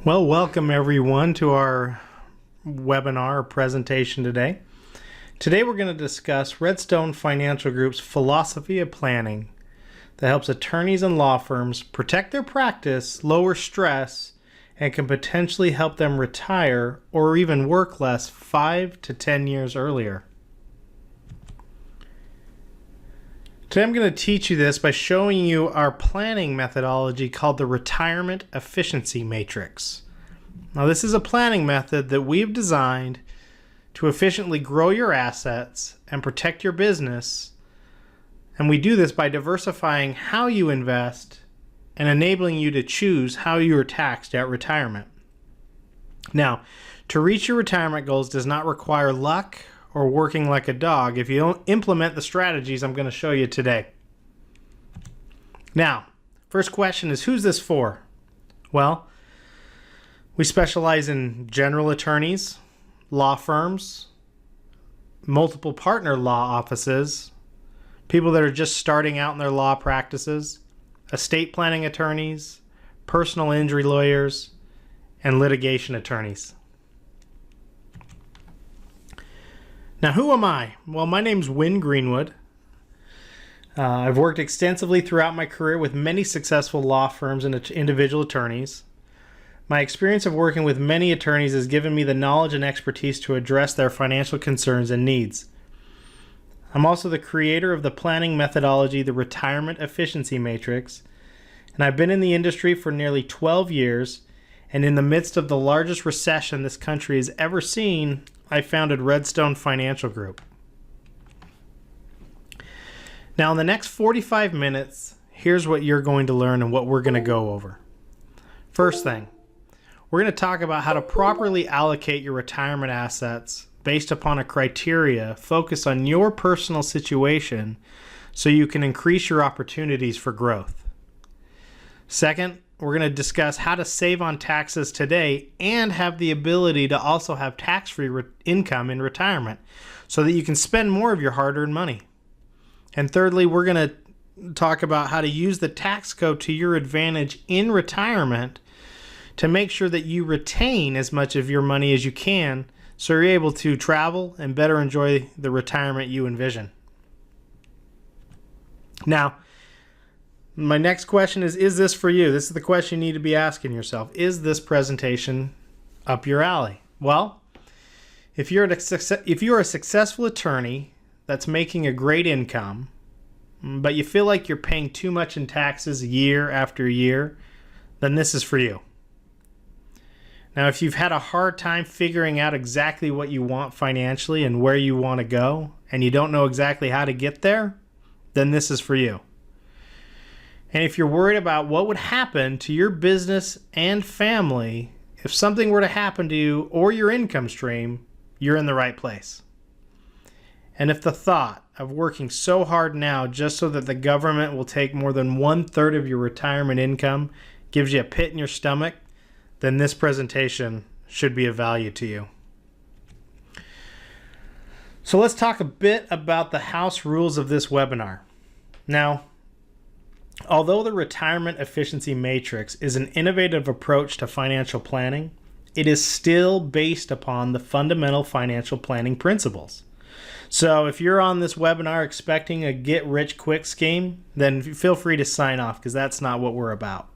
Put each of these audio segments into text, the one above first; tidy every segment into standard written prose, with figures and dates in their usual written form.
Well, welcome everyone to our webinar or presentation today. Today we're going to discuss Redstone Financial Group's philosophy of planning that helps attorneys and law firms protect their practice, lower stress, and can potentially help them retire or even work less 5 to 10 years earlier. Today I'm going to teach you this by showing you our planning methodology called the Retirement Efficiency Matrix. Now, this is a planning method that we've designed to efficiently grow your assets and protect your business, and we do this by diversifying how you invest and enabling you to choose how you are taxed at retirement. Now, to reach your retirement goals does not require luck or working like a dog if you don't implement the strategies I'm going to show you today. Now, first question is, who's this for? Well, we specialize in general attorneys, law firms, multiple partner law offices, people that are just starting out in their law practices, estate planning attorneys, personal injury lawyers, and litigation attorneys. Now, who am I? Well, my name's Win Greenwood. I've worked extensively throughout my career with many successful law firms and individual attorneys. My experience of working with many attorneys has given me the knowledge and expertise to address their financial concerns and needs. I'm also the creator of the planning methodology, the Retirement Efficiency Matrix, and I've been in the industry for nearly 12 years, and in the midst of the largest recession this country has ever seen, I founded Redstone Financial Group. Now, in the next 45 minutes, here's what you're going to learn and what we're going to go over. First thing, we're going to talk about how to properly allocate your retirement assets based upon a criteria focused on your personal situation so you can increase your opportunities for growth. Second, we're going to discuss how to save on taxes today and have the ability to also have tax-free income in retirement so that you can spend more of your hard-earned money. And thirdly, we're going to talk about how to use the tax code to your advantage in retirement to make sure that you retain as much of your money as you can so you're able to travel and better enjoy the retirement you envision. Now, my next question is this for you? This is the question you need to be asking yourself. Is this presentation up your alley? Well, if you're a successful attorney that's making a great income, but you feel like you're paying too much in taxes year after year, then this is for you. Now, if you've had a hard time figuring out exactly what you want financially and where you want to go, and you don't know exactly how to get there, then this is for you. And if you're worried about what would happen to your business and family if something were to happen to you or your income stream, you're in the right place. And if the thought of working so hard now just so that the government will take more than 1/3 of your retirement income gives you a pit in your stomach, then this presentation should be of value to you. So let's talk a bit about the house rules of this webinar. Now, although the Retirement Efficiency Matrix is an innovative approach to financial planning, it is still based upon the fundamental financial planning principles. So if you're on this webinar expecting a get-rich-quick scheme, then feel free to sign off because that's not what we're about.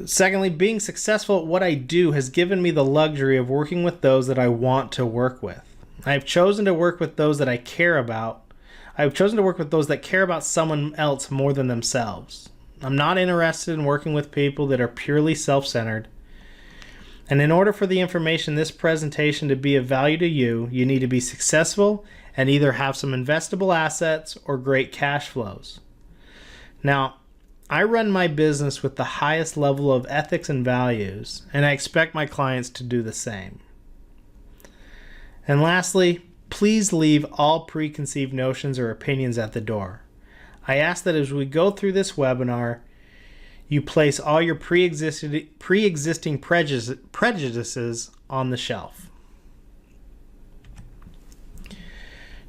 Secondly, being successful at what I do has given me the luxury of working with those that I want to work with. I've chosen to work with those that I care about. I've chosen to work with those that care about someone else more than themselves. I'm not interested in working with people that are purely self-centered. And in order for the information in this presentation to be of value to you, you need to be successful and either have some investable assets or great cash flows. Now, I run my business with the highest level of ethics and values, and I expect my clients to do the same. And lastly, please leave all preconceived notions or opinions at the door. I ask that as we go through this webinar, you place all your pre-existing prejudices on the shelf.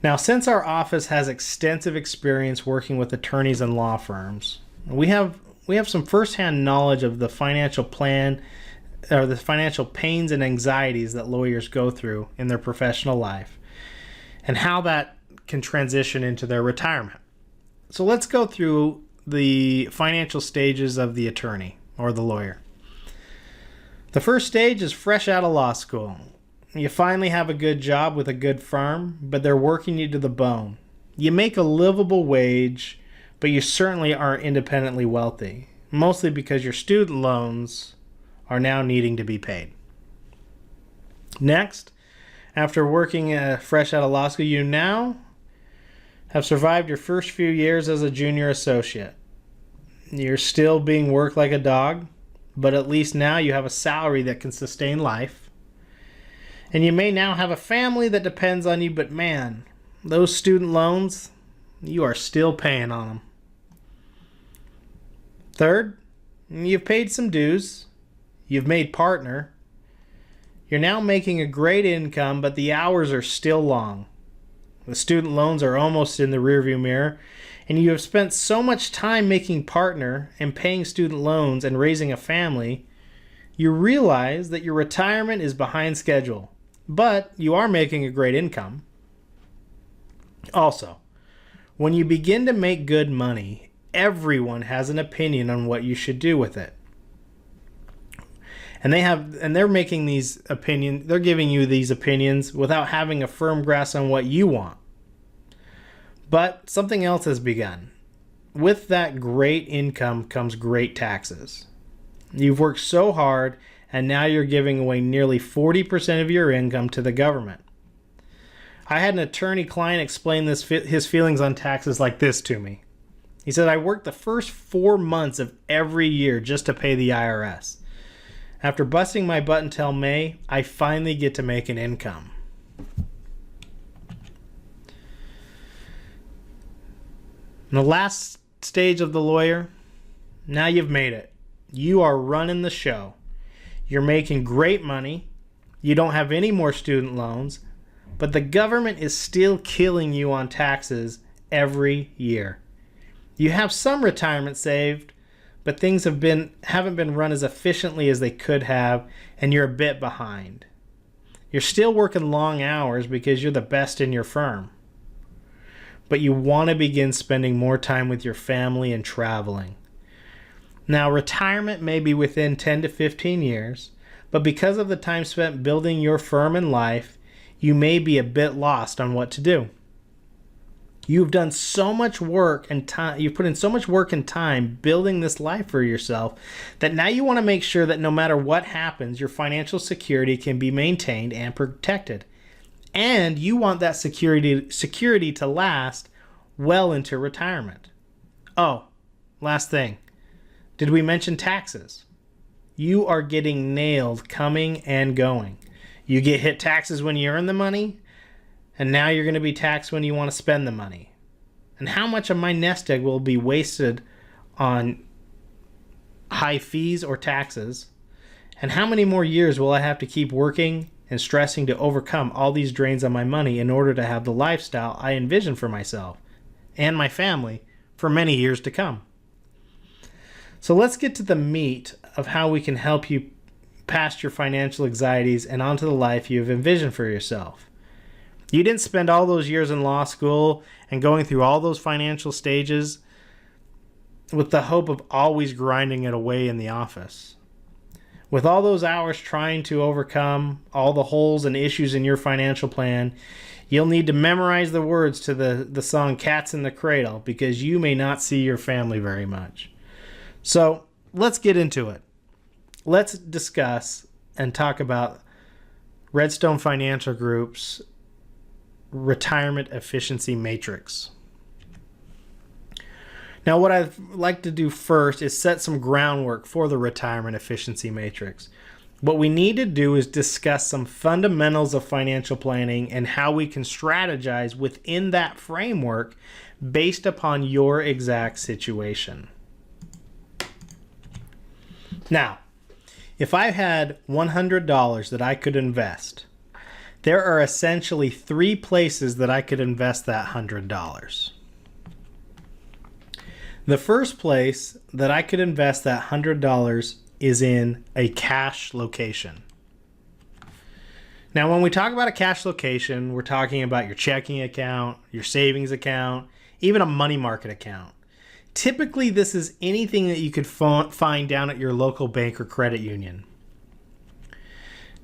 Now, since our office has extensive experience working with attorneys and law firms, we have we have some firsthand knowledge of the financial plan or the financial pains and anxieties that lawyers go through in their professional life and how that can transition into their retirement. So let's go through the financial stages of the attorney or the lawyer. The first stage is fresh out of law school. You finally have a good job with a good firm, but they're working you to the bone. You make a livable wage, but you certainly aren't independently wealthy, mostly because your student loans are now needing to be paid. Next, after working fresh out of law school, you now have survived your first few years as a junior associate. You're still being worked like a dog, but at least now you have a salary that can sustain life. And you may now have a family that depends on you, but man, those student loans, you are still paying on them. Third, you've paid some dues. You've made partner. You're now making a great income, but the hours are still long. The student loans are almost in the rearview mirror, and you have spent so much time making partner and paying student loans and raising a family, you realize that your retirement is behind schedule, but you are making a great income. Also, when you begin to make good money, everyone has an opinion on what you should do with it. And they're making these opinions, they're giving you these opinions without having a firm grasp on what you want. But something else has begun. With that great income comes great taxes. You've worked so hard, and now you're giving away nearly 40% of your income to the government. I had an attorney client explain his feelings on taxes like this to me. He said, I worked the first 4 months of every year just to pay the IRS. After busting my butt until May, I finally get to make an income. In the last stage of the lawyer, now you've made it. You are running the show. You're making great money. You don't have any more student loans, but the government is still killing you on taxes every year. You have some retirement saved, but things haven't been run as efficiently as they could have, and you're a bit behind. You're still working long hours because you're the best in your firm. But you want to begin spending more time with your family and traveling. Now, retirement may be within 10 to 15 years, but because of the time spent building your firm and life, you may be a bit lost on what to do. You've done so much work and time, you've put in so much work and time building this life for yourself that now you want to make sure that no matter what happens, your financial security can be maintained and protected. And you want that security to last well into retirement. Oh, last thing. Did we mention taxes? You are getting nailed coming and going. You get hit taxes when you earn the money, and now you're going to be taxed when you want to spend the money. And how much of my nest egg will be wasted on high fees or taxes? And how many more years will I have to keep working and stressing to overcome all these drains on my money in order to have the lifestyle I envision for myself and my family for many years to come? So let's get to the meat of how we can help you past your financial anxieties and onto the life you have envisioned for yourself. You didn't spend all those years in law school and going through all those financial stages with the hope of always grinding it away in the office. With all those hours trying to overcome all the holes and issues in your financial plan, you'll need to memorize the words to the song Cats in the Cradle because you may not see your family very much. So let's get into it. Let's discuss and talk about Redstone Financial Group's Retirement Efficiency Matrix. Now, what I'd like to do first is set some groundwork for the Retirement Efficiency Matrix. What we need to do is discuss some fundamentals of financial planning and how we can strategize within that framework based upon your exact situation. Now, if I had $100 that I could invest, there are essentially 3 places that I could invest that $100. The first place that I could invest that $100 is in a cash location. Now, when we talk about a cash location, we're talking about your checking account, your savings account, even a money market account. Typically, this is anything that you could find down at your local bank or credit union.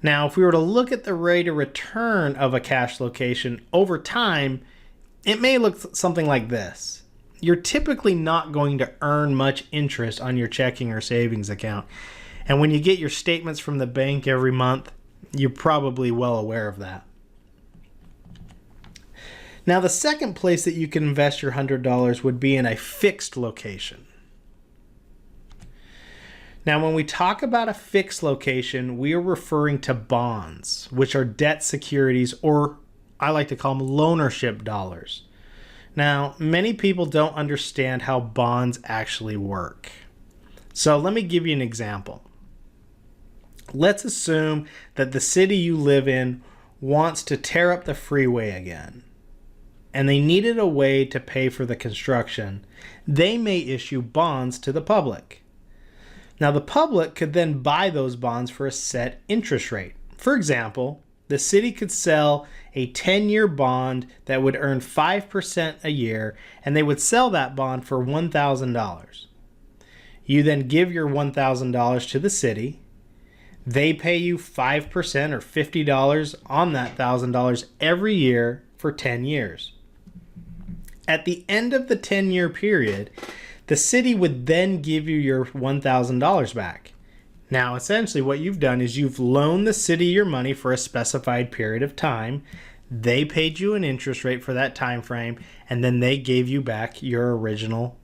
Now, if we were to look at the rate of return of a cash location over time, it may look something like this. You're typically not going to earn much interest on your checking or savings account. And when you get your statements from the bank every month, you're probably well aware of that. Now, the second place that you can invest your $100 would be in a fixed location. Now, when we talk about a fixed location, we are referring to bonds, which are debt securities, or I like to call them loanership dollars. Now, many people don't understand how bonds actually work. So let me give you an example. Let's assume that the city you live in wants to tear up the freeway again, and they needed a way to pay for the construction. They may issue bonds to the public. Now, the public could then buy those bonds for a set interest rate. For example, the city could sell a 10-year bond that would earn 5% a year, and they would sell that bond for $1,000. You then give your $1,000 to the city. They pay you 5% or $50 on that $1,000 every year for 10 years. At the end of the 10-year period, the city would then give you your $1,000 back. Now, essentially what you've done is you've loaned the city your money for a specified period of time. They paid you an interest rate for that time frame, and then they gave you back your original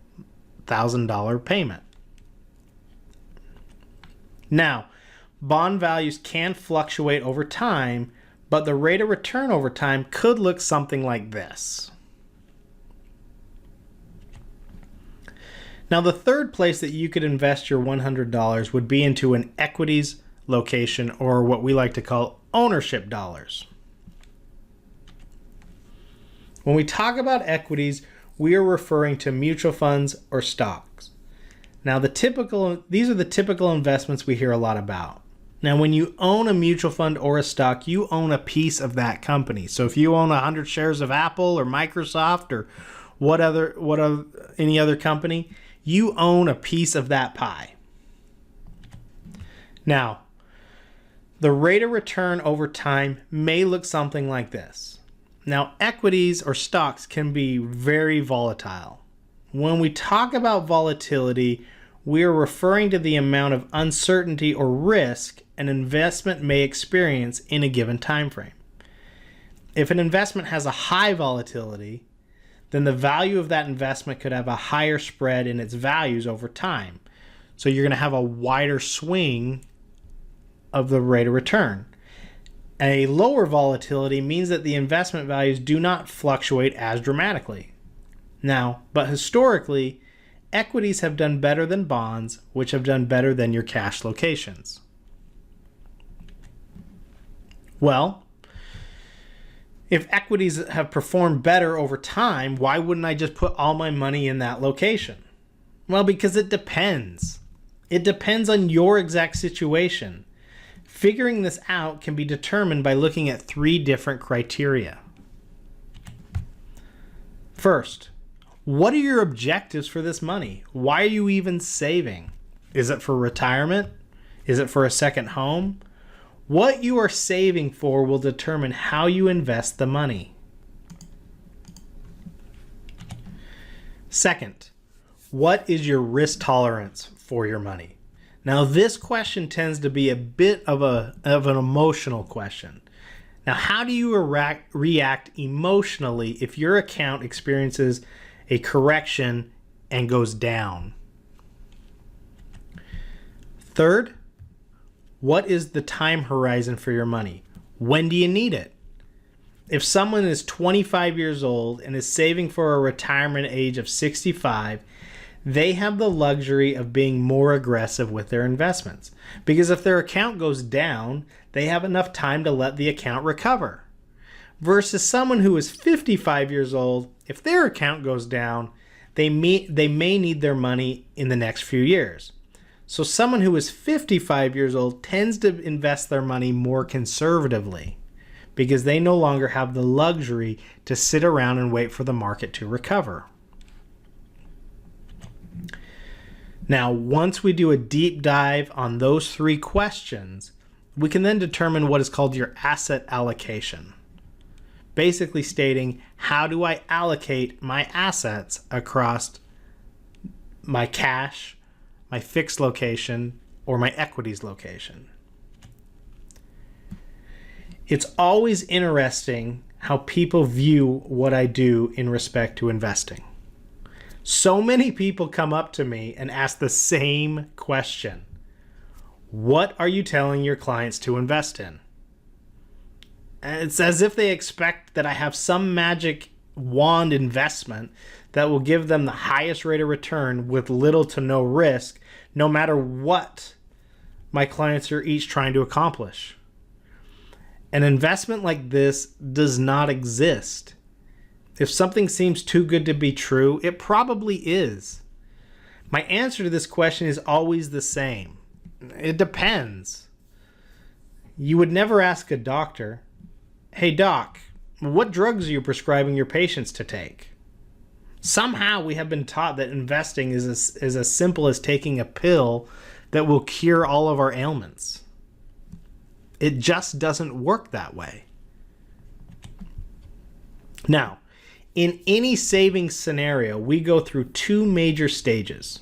$1,000 payment. Now, bond values can fluctuate over time, but the rate of return over time could look something like this. Now, the third place that you could invest your $100 would be into an equities location, or what we like to call ownership dollars. When we talk about equities, we are referring to mutual funds or stocks. Now, these are the typical investments we hear a lot about. Now, when you own a mutual fund or a stock, you own a piece of that company. So if you own 100 shares of Apple or Microsoft or any other company, you own a piece of that pie. Now, the rate of return over time may look something like this. Now, equities or stocks can be very volatile. When we talk about volatility, we are referring to the amount of uncertainty or risk an investment may experience in a given time frame. If an investment has a high volatility, then the value of that investment could have a higher spread in its values over time. So you're going to have a wider swing of the rate of return. A lower volatility means that the investment values do not fluctuate as dramatically. Now, but historically, equities have done better than bonds, which have done better than your cash locations. Well, if equities have performed better over time, why wouldn't I just put all my money in that location? Well, because it depends. It depends on your exact situation. Figuring this out can be determined by looking at 3 different criteria. First, what are your objectives for this money? Why are you even saving? Is it for retirement? Is it for a second home? What you are saving for will determine how you invest the money. Second, what is your risk tolerance for your money? Now, this question tends to be a bit of an emotional question. Now, how do you react emotionally if your account experiences a correction and goes down? Third, what is the time horizon for your money? When do you need it? If someone is 25 years old and is saving for a retirement age of 65, they have the luxury of being more aggressive with their investments. Because if their account goes down, they have enough time to let the account recover. Versus someone who is 55 years old, if their account goes down, they may need their money in the next few years. So someone who is 55 years old tends to invest their money more conservatively because they no longer have the luxury to sit around and wait for the market to recover. Now, once we do a deep dive on those three questions, we can then determine what is called your asset allocation. Basically stating, how do I allocate my assets across my cash, my fixed location, or my equities location? It's always interesting how people view what I do in respect to investing. So many people come up to me and ask the same question. What are you telling your clients to invest in? And it's as if they expect that I have some magic wand investment that will give them the highest rate of return with little to no risk, no matter what my clients are each trying to accomplish. An investment like this does not exist. If something seems too good to be true, it probably is. My answer to this question is always the same. It depends. You would never ask a doctor, "Hey doc, what drugs are you prescribing your patients to take?" Somehow we have been taught that investing is as simple as taking a pill that will cure all of our ailments. It just doesn't work that way. Now, in any savings scenario, we go through two major stages.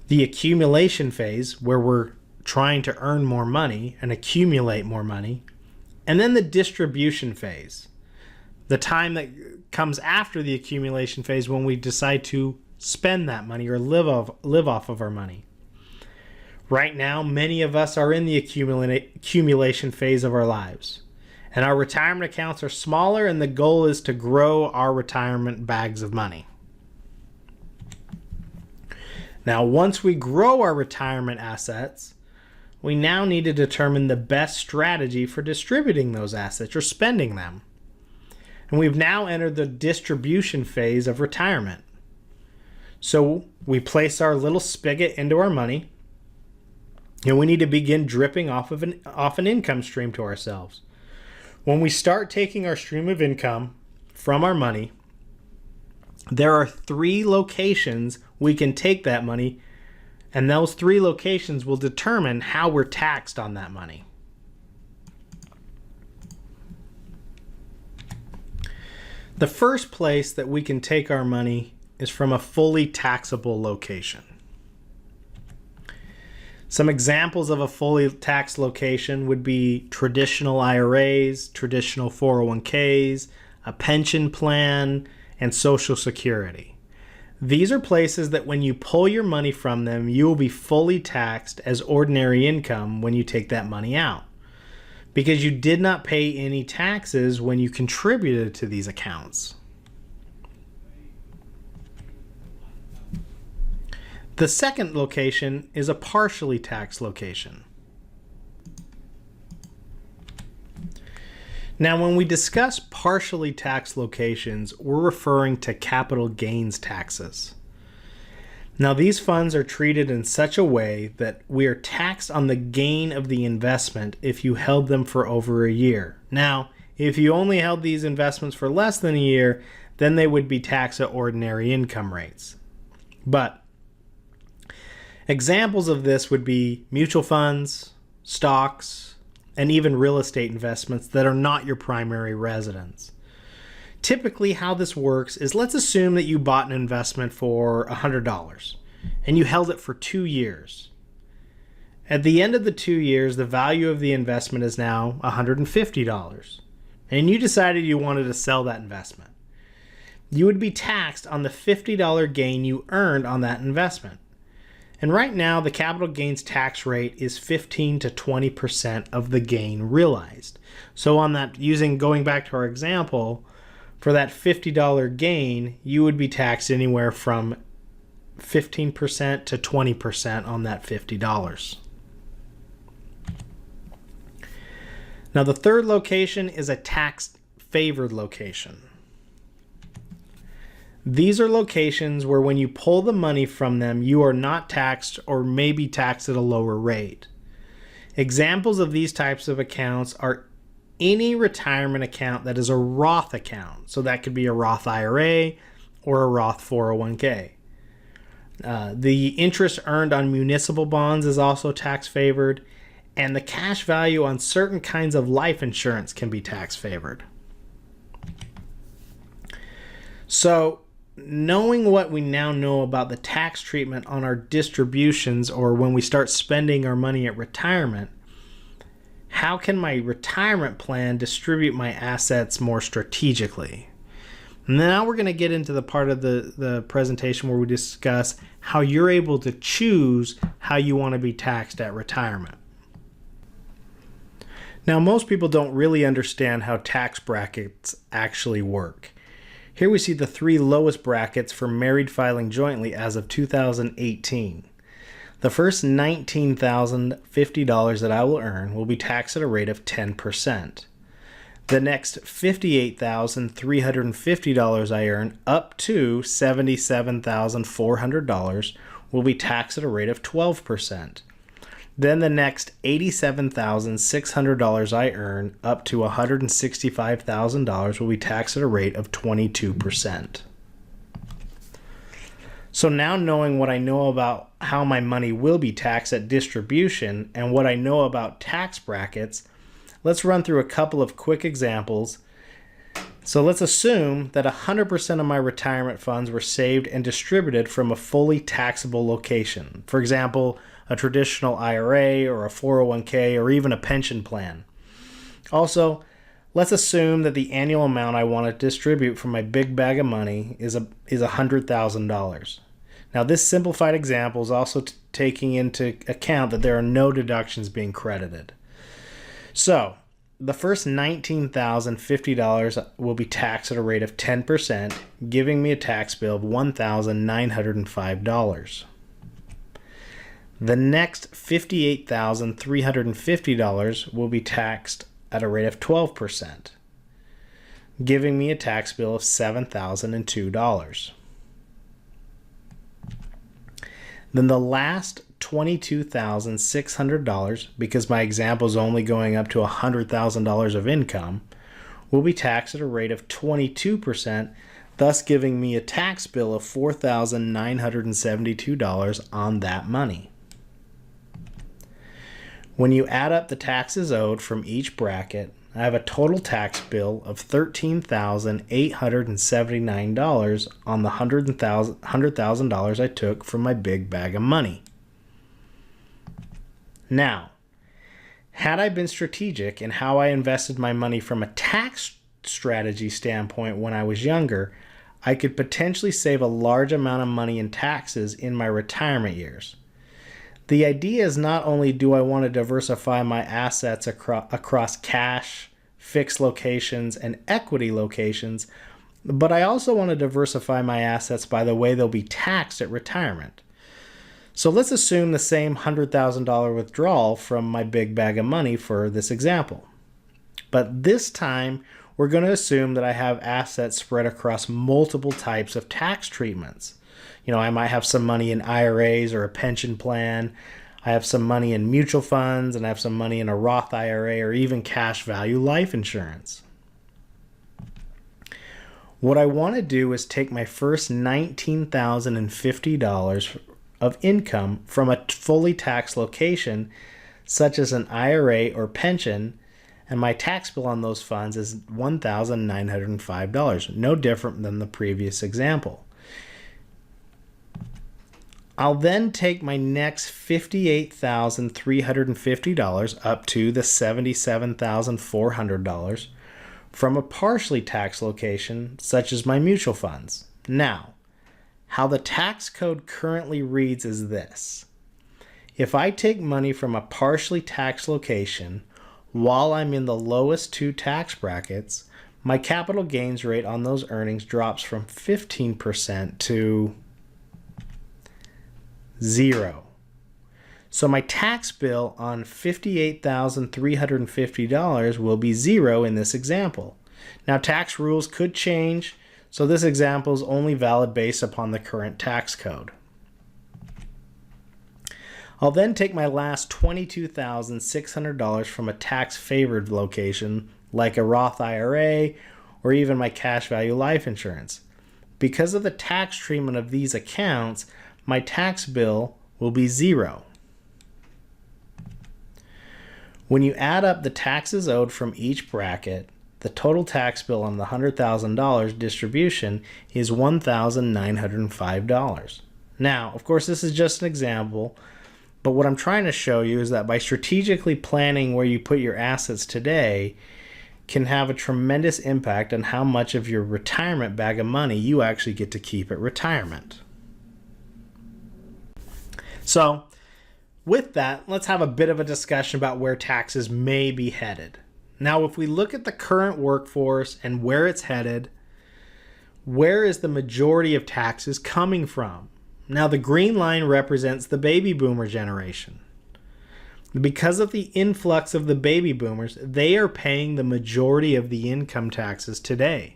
The accumulation phase, where we're trying to earn more money and accumulate more money, and then the distribution phase, the time that comes after the accumulation phase when we decide to spend that money or live off of our money. Right now, many of us are in the accumulation phase of our lives, and our retirement accounts are smaller, and the goal is to grow our retirement bags of money. Now, once we grow our retirement assets, we now need to determine the best strategy for distributing those assets or spending them. And we've now entered the distribution phase of retirement. So we place our little spigot into our money, and we need to begin dripping off an income stream to ourselves. When we start taking our stream of income from our money, there are 3 locations we can take that money, and those 3 locations will determine how we're taxed on that money. The first place that we can take our money is from a fully taxable location. Some examples of a fully taxed location would be traditional IRAs, traditional 401ks, a pension plan, and Social Security. These are places that when you pull your money from them, you will be fully taxed as ordinary income when you take that money out, because you did not pay any taxes when you contributed to these accounts. The second location is a partially taxed location. Now, when we discuss partially taxed locations, we're referring to capital gains taxes. Now, these funds are treated in such a way that we are taxed on the gain of the investment if you held them for over a year. Now, if you only held these investments for less than a year, then they would be taxed at ordinary income rates. But examples of this would be mutual funds, stocks, and even real estate investments that are not your primary residence. Typically, how this works is, let's assume that you bought an investment for $100 and you held it for 2 years. At the end of the 2 years, the value of the investment is now $150, and you decided you wanted to sell that investment. You would be taxed on the $50 gain you earned on that investment. And right now, the capital gains tax rate is 15 to 20% of the gain realized. So on that, going back to our example, for that $50 gain, you would be taxed anywhere from 15% to 20% on that $50. Now, the third location is a tax-favored location. These are locations where when you pull the money from them, you are not taxed or may be taxed at a lower rate. Examples of these types of accounts are any retirement account that is a Roth account. So that could be a Roth IRA or a Roth 401k. The interest earned on municipal bonds is also tax favored, and the cash value on certain kinds of life insurance can be tax favored. So, knowing what we now know about the tax treatment on our distributions or when we start spending our money at retirement, how can my retirement plan distribute my assets more strategically? Now we're going to get into the part of the presentation where we discuss how you're able to choose how you want to be taxed at retirement. Now, most people don't really understand how tax brackets actually work. Here we see the 3 lowest brackets for married filing jointly as of 2018. The first $19,050 that I will earn will be taxed at a rate of 10%. The next $58,350 I earn up to $77,400 will be taxed at a rate of 12%. Then the next $87,600 I earn up to $165,000 will be taxed at a rate of 22%. So now, knowing what I know about how my money will be taxed at distribution and what I know about tax brackets, let's run through a couple of quick examples. So let's assume that 100% of my retirement funds were saved and distributed from a fully taxable location. For example, a traditional IRA or a 401k or even a pension plan. Also, let's assume that the annual amount I want to distribute from my big bag of money is $100,000. Now, this simplified example is also taking into account that there are no deductions being credited. So, the first $19,050 will be taxed at a rate of 10%, giving me a tax bill of $1,905. The next $58,350 will be taxed at a rate of 12%, giving me a tax bill of $7,002. Then the last $22,600, because my example is only going up to $100,000 of income, will be taxed at a rate of 22%, thus giving me a tax bill of $4,972 on that money. When you add up the taxes owed from each bracket, I have a total tax bill of $13,879 on the $100,000 I took from my big bag of money. Now, had I been strategic in how I invested my money from a tax strategy standpoint when I was younger, I could potentially save a large amount of money in taxes in my retirement years. The idea is not only do I want to diversify my assets across cash, fixed locations, and equity locations, but I also want to diversify my assets by the way they'll be taxed at retirement. So let's assume the same $100,000 withdrawal from my big bag of money for this example. But this time, we're going to assume that I have assets spread across multiple types of tax treatments. I might have some money in IRAs or a pension plan. I have some money in mutual funds, and I have some money in a Roth IRA or even cash value life insurance. What I want to do is take my first $19,050 of income from a fully taxed location, such as an IRA or pension, and my tax bill on those funds is $1,905, no different than the previous example. I'll then take my next $58,350 up to the $77,400 from a partially taxed location, such as my mutual funds. Now, how the tax code currently reads is this. If I take money from a partially taxed location while I'm in the lowest 2 tax brackets, my capital gains rate on those earnings drops from 15% to 0. So my tax bill on $58,350 will be 0 in this example. Now, tax rules could change, So this example is only valid based upon the current tax code. I'll then take my last $22,600 from a tax-favored location like a Roth IRA or even my cash value life insurance. Because of the tax treatment of these accounts, my tax bill will be zero. When you add up the taxes owed from each bracket, the total tax bill on the $100,000 distribution is $1,905. Now, of course, this is just an example, but what I'm trying to show you is that by strategically planning where you put your assets today can have a tremendous impact on how much of your retirement bag of money you actually get to keep at retirement. So, with that, let's have a bit of a discussion about where taxes may be headed. Now, if we look at the current workforce and where it's headed, where is the majority of taxes coming from? Now, the green line represents the baby boomer generation. Because of the influx of the baby boomers, they are paying the majority of the income taxes today,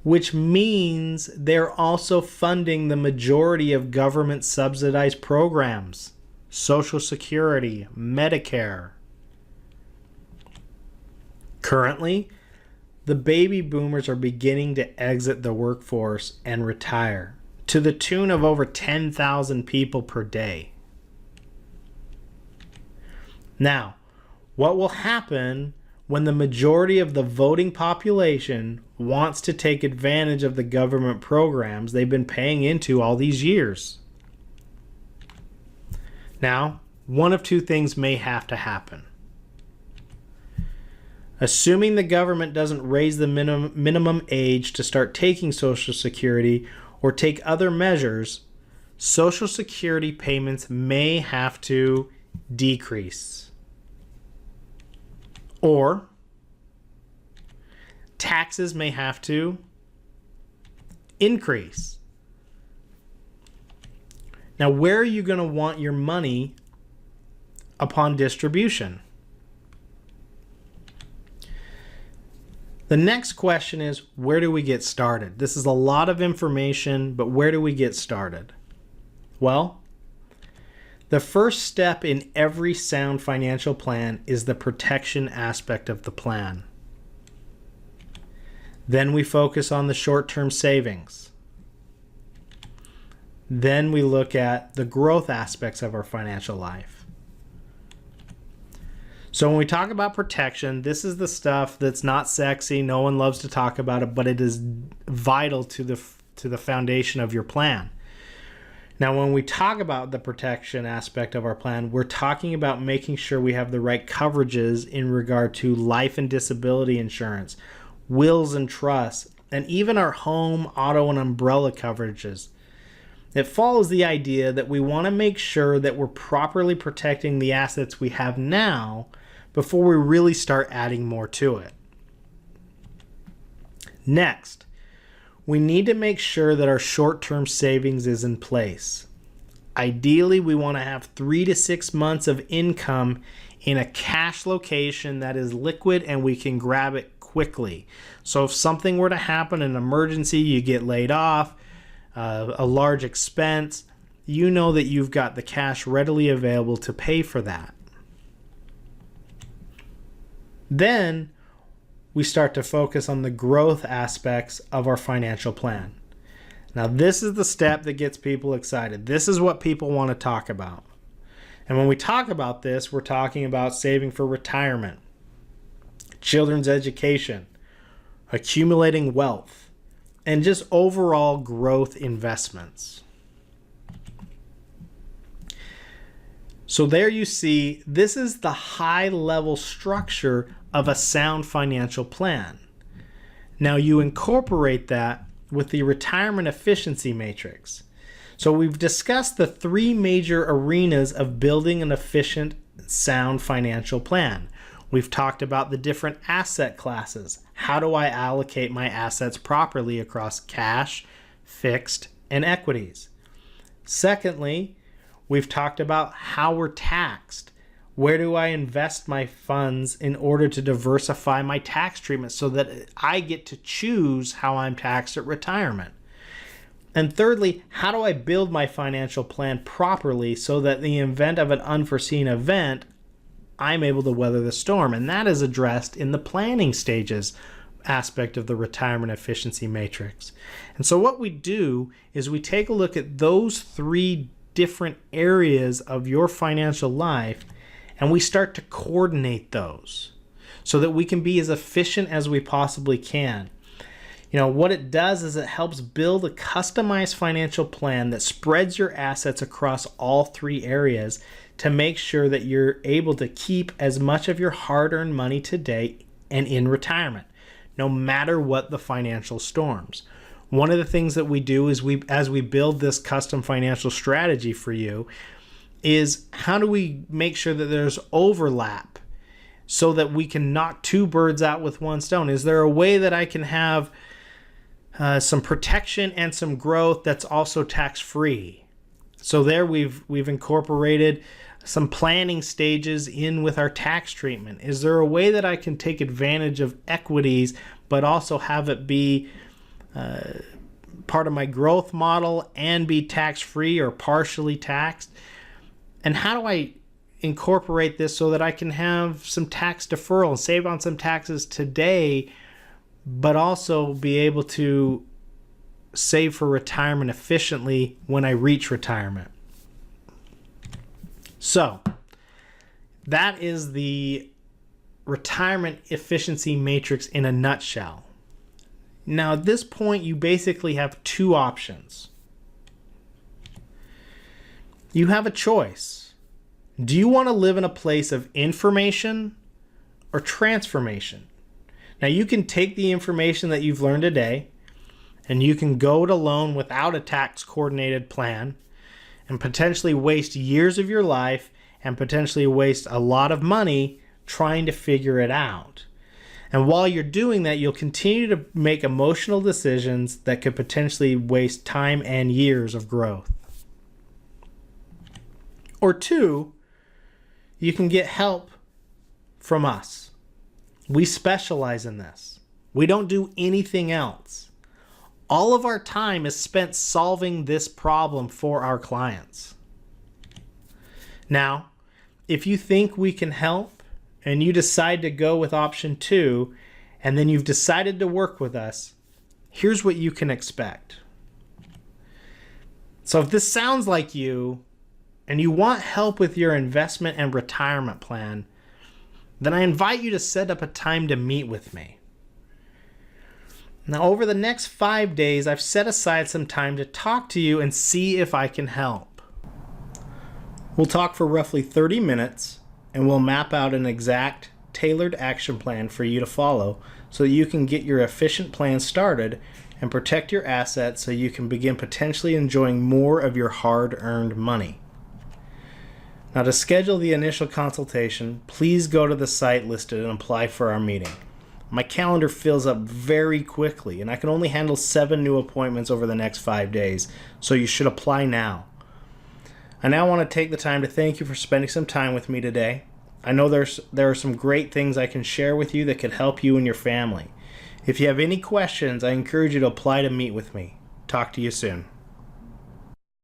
which means they're also funding the majority of government subsidized programs, Social Security, Medicare. Currently, the baby boomers are beginning to exit the workforce and retire to the tune of over 10,000 people per day. Now, what will happen when the majority of the voting population wants to take advantage of the government programs they've been paying into all these years? Now, one of two things may have to happen. Assuming the government doesn't raise the minimum age to start taking Social Security or take other measures, Social Security payments may have to decrease. Or taxes may have to increase. Now, where are you going to want your money upon distribution? The next question is, where do we get started? This is a lot of information, but where do we get started? Well, the first step in every sound financial plan is the protection aspect of the plan. Then we focus on the short-term savings. Then we look at the growth aspects of our financial life. So when we talk about protection, this is the stuff that's not sexy, no one loves to talk about it, but it is vital to the foundation of your plan. Now, when we talk about the protection aspect of our plan, we're talking about making sure we have the right coverages in regard to life and disability insurance, wills and trusts, and even our home, auto, and umbrella coverages. It follows the idea that we want to make sure that we're properly protecting the assets we have now before we really start adding more to it. Next, we need to make sure that our short-term savings is in place. Ideally, we want to have 3 to 6 months of income in a cash location that is liquid and we can grab it quickly. So if something were to happen, an emergency, you get laid off, a large expense, you know that you've got the cash readily available to pay for that. Then we start to focus on the growth aspects of our financial plan. Now, this is the step that gets people excited. This is what people want to talk about. And when we talk about this, we're talking about saving for retirement, children's education, accumulating wealth, and just overall growth investments. So there you see, this is the high-level structure of a sound financial plan. Now you incorporate that with the retirement efficiency matrix. So we've discussed the 3 major arenas of building an efficient, sound financial plan. We've talked about the different asset classes. How do I allocate my assets properly across cash, fixed, and equities? Secondly, we've talked about how we're taxed. Where do I invest my funds in order to diversify my tax treatment so that I get to choose how I'm taxed at retirement? And thirdly, how do I build my financial plan properly so that in the event of an unforeseen event, I'm able to weather the storm? And that is addressed in the planning stages aspect of the retirement efficiency matrix. And so what we do is we take a look at those three different areas of your financial life, and we start to coordinate those so that we can be as efficient as we possibly can. What it does is it helps build a customized financial plan that spreads your assets across all three areas to make sure that you're able to keep as much of your hard-earned money today and in retirement, no matter what the financial storms. One of the things that we do is as we build this custom financial strategy for you is how do we make sure that there's overlap so that we can knock two birds out with one stone? Is there a way that I can have some protection and some growth that's also tax-free? So there we've incorporated some planning stages in with our tax treatment. Is there a way that I can take advantage of equities but also have it be part of my growth model and be tax-free or partially taxed? And how do I incorporate this so that I can have some tax deferral and save on some taxes today, but also be able to save for retirement efficiently when I reach retirement? So that is the retirement efficiency matrix in a nutshell. Now at this point, you basically have two options. You have a choice. Do you want to live in a place of information or transformation? Now you can take the information that you've learned today and you can go it alone without a tax coordinated plan and potentially waste years of your life and potentially waste a lot of money trying to figure it out. And while you're doing that, you'll continue to make emotional decisions that could potentially waste time and years of growth. Or two, you can get help from us. We specialize in this. We don't do anything else. All of our time is spent solving this problem for our clients. Now, if you think we can help and you decide to go with option 2, and then you've decided to work with us, here's what you can expect. So if this sounds like you, and you want help with your investment and retirement plan, then I invite you to set up a time to meet with me. Now, over the next 5 days, I've set aside some time to talk to you and see if I can help. We'll talk for roughly 30 minutes, and we'll map out an exact, tailored action plan for you to follow so that you can get your efficient plan started and protect your assets so you can begin potentially enjoying more of your hard-earned money. Now, to schedule the initial consultation, please go to the site listed and apply for our meeting. My calendar fills up very quickly, and I can only handle 7 new appointments over the next 5 days, so you should apply now. I now want to take the time to thank you for spending some time with me today. I know there are some great things I can share with you that could help you and your family. If you have any questions, I encourage you to apply to meet with me. Talk to you soon.